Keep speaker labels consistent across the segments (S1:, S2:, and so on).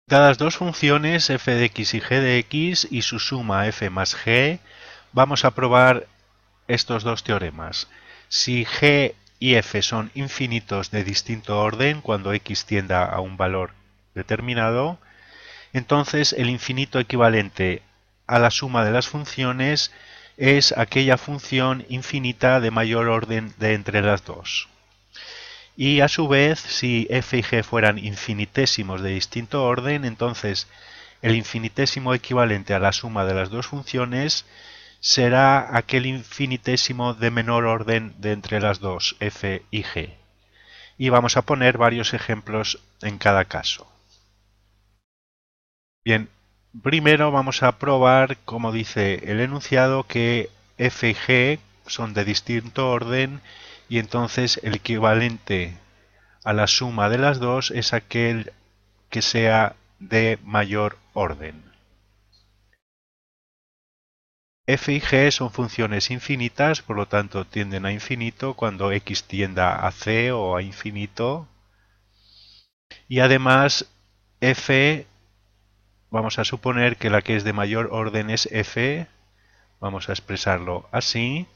S1: Dadas dos funciones f de x y g de x y su suma f más g, vamos a probar estos dos teoremas. Si g y f son infinitos de distinto orden cuando x tienda a un valor determinado, entonces el infinito equivalente a la suma de las funciones es aquella función infinita de mayor orden de entre las dos. Y a su vez, si f y g fueran infinitésimos de distinto orden, entonces el infinitésimo equivalente a la suma de las dos funciones será aquel infinitésimo de menor orden de entre las dos, f y g. Y vamos a poner varios ejemplos en cada caso. Bien, primero vamos a probar, como dice el enunciado, que f y g son de distinto orden y entonces el equivalente a la suma de las dos es aquel que sea de mayor orden. F y g son funciones infinitas, por lo tanto tienden a infinito cuando x tienda a c o a infinito. Y además f, vamos a suponer que la que es de mayor orden es f, vamos a expresarlo así,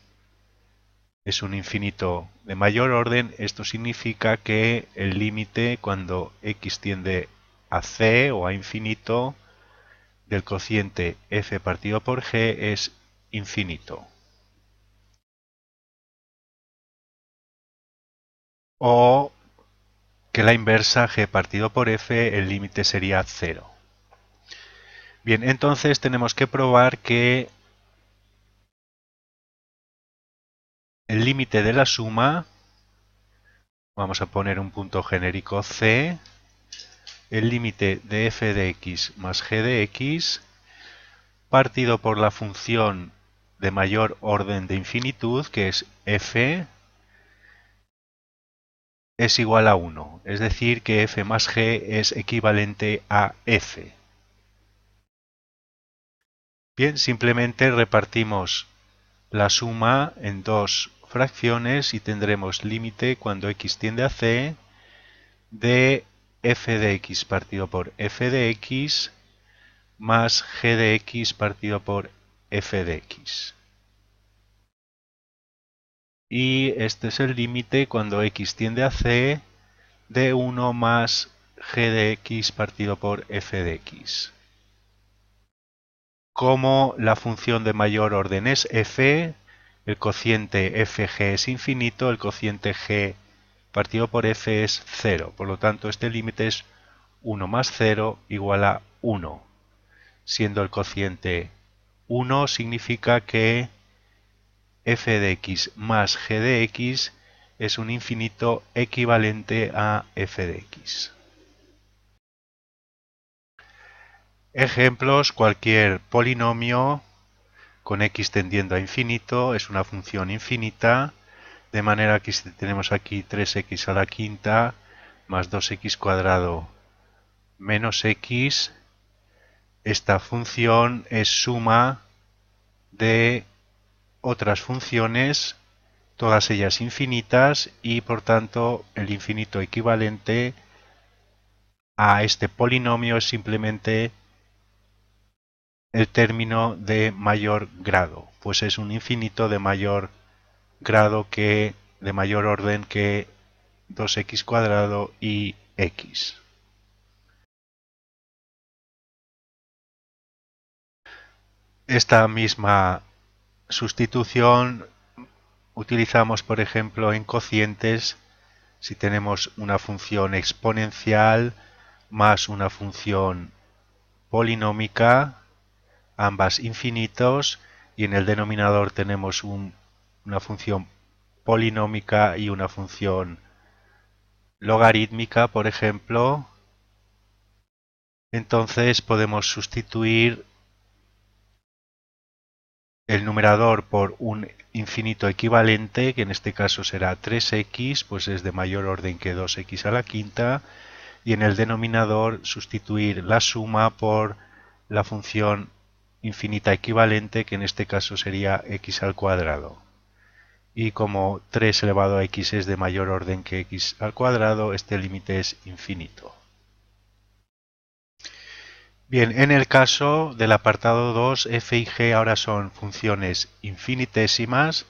S1: es un infinito de mayor orden. Esto significa que el límite cuando x tiende a c o a infinito del cociente f partido por g es infinito. O que la inversa g partido por f, el límite sería 0. Bien, entonces tenemos que probar que el límite de la suma, vamos a poner un punto genérico c, el límite de f de x más g de x, partido por la función de mayor orden de infinitud, que es f, es igual a 1. Es decir, que f más g es equivalente a f. Bien, simplemente repartimos la suma en dos fracciones y tendremos límite cuando x tiende a c de f de x partido por f de x más g de x partido por f de x. Y este es el límite cuando x tiende a c de 1 más g de x partido por f de x. Como la función de mayor orden es f, el cociente fg es infinito, el cociente g partido por f es 0. Por lo tanto, este límite es 1 más 0 igual a 1. Siendo el cociente 1 significa que f de x más g de x es un infinito equivalente a f de x. Ejemplos: cualquier polinomio con x tendiendo a infinito es una función infinita, de manera que si tenemos aquí 3x a la quinta más 2x cuadrado menos x, esta función es suma de otras funciones, todas ellas infinitas, y por tanto el infinito equivalente a este polinomio es simplemente el término de mayor grado, pues es un infinito de mayor grado que de mayor orden que 2x cuadrado y x. Esta misma sustitución utilizamos, por ejemplo, en cocientes. Si tenemos una función exponencial más una función polinómica, ambas infinitos, y en el denominador tenemos una función polinómica y una función logarítmica, por ejemplo, entonces podemos sustituir el numerador por un infinito equivalente, que en este caso será 3x, pues es de mayor orden que 2x a la quinta, y en el denominador sustituir la suma por la función infinita equivalente, que en este caso sería x al cuadrado. Y como 3 elevado a x es de mayor orden que x al cuadrado, este límite es infinito. Bien, en el caso del apartado 2, f y g ahora son funciones infinitesimas,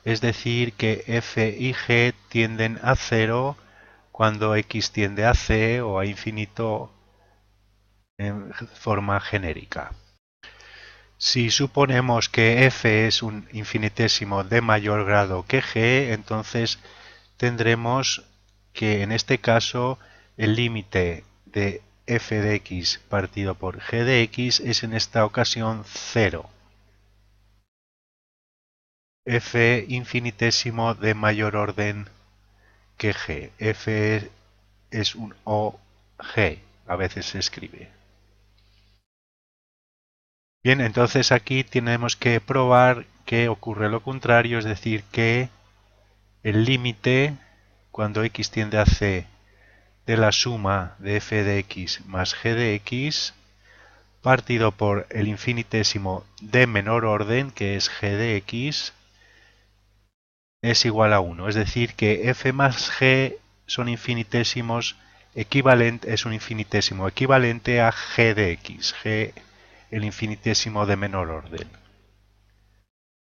S1: es decir, que f y g tienden a 0 cuando x tiende a c o a infinito en forma genérica. Si suponemos que f es un infinitésimo de mayor grado que g, entonces tendremos que en este caso el límite de f de x partido por g de x es en esta ocasión 0. F infinitésimo de mayor orden que g. F es un OG, a veces se escribe. Bien, entonces aquí tenemos que probar que ocurre lo contrario, es decir, que el límite cuando x tiende a c de la suma de f de x más g de x partido por el infinitésimo de menor orden, que es g de x, es igual a 1. Es decir, que f más g son infinitesimos es un infinitésimo equivalente a g de x, g el infinitésimo de menor orden.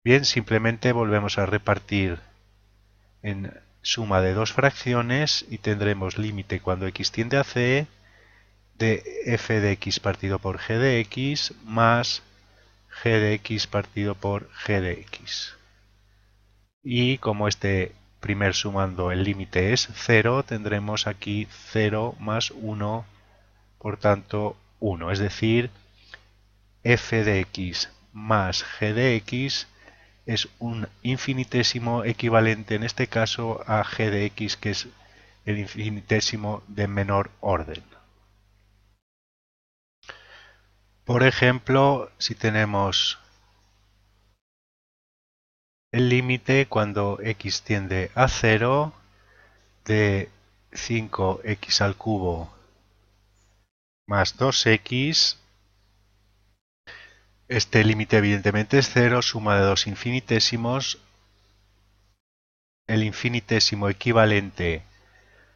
S1: Bien, simplemente volvemos a repartir en suma de dos fracciones y tendremos límite cuando x tiende a c de f de x partido por g de x más g de x partido por g de x. Y como este primer sumando el límite es 0, tendremos aquí 0 más 1, por tanto 1. Es decir, f de x más g de x es un infinitésimo equivalente en este caso a g de x, que es el infinitésimo de menor orden. Por ejemplo, si tenemos el límite cuando x tiende a 0 de 5x al cubo más 2x, este límite evidentemente es 0, suma de dos infinitésimos, el infinitésimo equivalente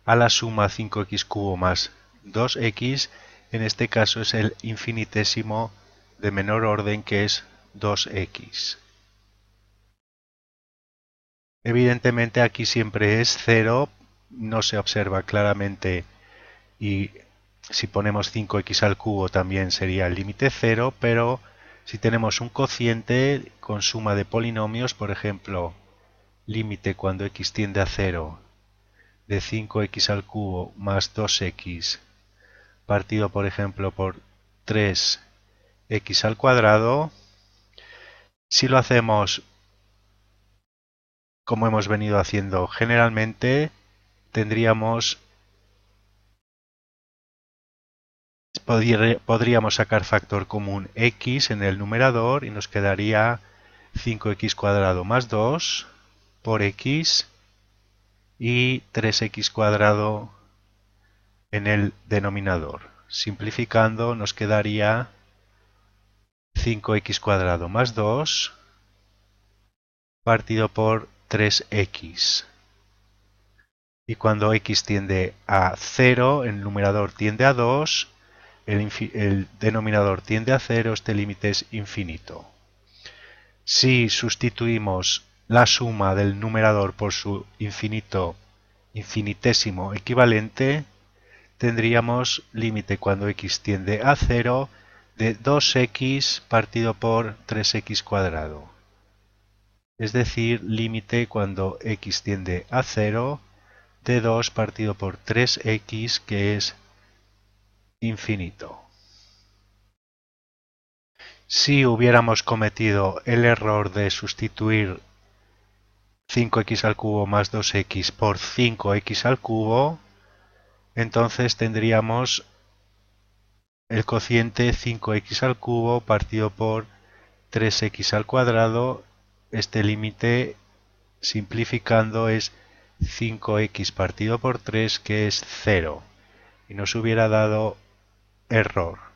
S1: a la suma 5x cubo más 2x, en este caso es el infinitésimo de menor orden, que es 2x. Evidentemente aquí siempre es 0, no se observa claramente, y si ponemos 5x al cubo también sería el límite 0, pero si tenemos un cociente con suma de polinomios, por ejemplo, límite cuando x tiende a 0 de 5x al cubo más 2x partido, por ejemplo, por 3x al cuadrado, si lo hacemos como hemos venido haciendo generalmente, podríamos sacar factor común x en el numerador y nos quedaría 5x cuadrado más 2 por x y 3x cuadrado en el denominador. Simplificando nos quedaría 5x cuadrado más 2 partido por 3x. Y cuando x tiende a 0, el numerador tiende a 2, el denominador tiende a 0, este límite es infinito. Si sustituimos la suma del numerador por su infinitésimo equivalente, tendríamos límite cuando x tiende a 0 de 2x partido por 3x cuadrado. Es decir, límite cuando x tiende a 0 de 2 partido por 3x, que es infinito. Si hubiéramos cometido el error de sustituir 5x al cubo más 2x por 5x al cubo, entonces tendríamos el cociente 5x al cubo partido por 3x al cuadrado. Este límite, simplificando, es 5x partido por 3, que es 0, y nos hubiera dado error.